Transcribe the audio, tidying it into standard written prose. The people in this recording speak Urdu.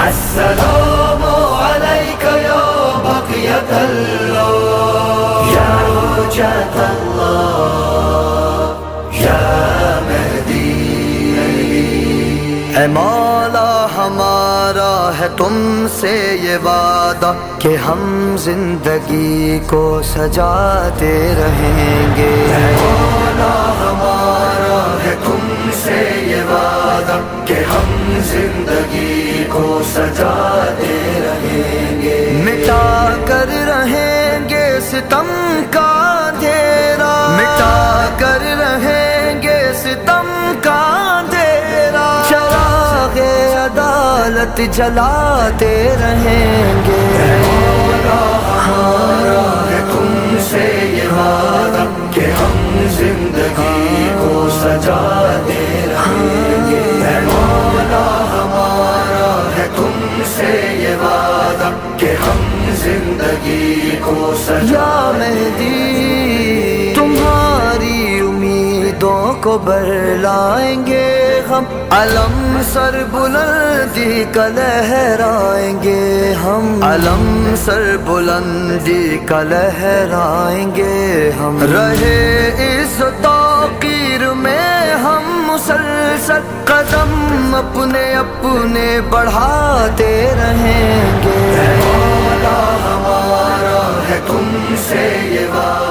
السلام عليك يا بقية الله يا حجة الله يا مهدي. اے مولا ہمارا ہے تم سے یہ وعدہ کہ ہم زندگی کو سجاتے رہیں گے. اے مولا ہمارا ہے تم سے یہ وعدہ کہ ہم زندگی کو سجاتے رہیں گے. مٹا کر رہیں گے ستم کا اندھیرا، مٹا کر رہیں گے ستم کا اندھیرا، چراغ عدالت جلاتے رہیں گے. اے مولا ہمارا ہے تم سے یہ وعدہ کہ ہم زندگی کو سجاتے رہیں گے. اے مولا ہمارا ہے تم سے یہ وعدہ کہ ہم زندگی کو یا سجاتے مہدی تمہاری امیدوں کو برلائیں گے ہم، علم سر بلندی کا لہرائیں گے ہم، علم سر بلندی کا لہرائیں گے ہم. رہے اس توقیر میں ہم مسلسل قدم اپنے اپنے بڑھاتے رہیں گے. مولا ہمارا ہے تم سے یہ وعدہ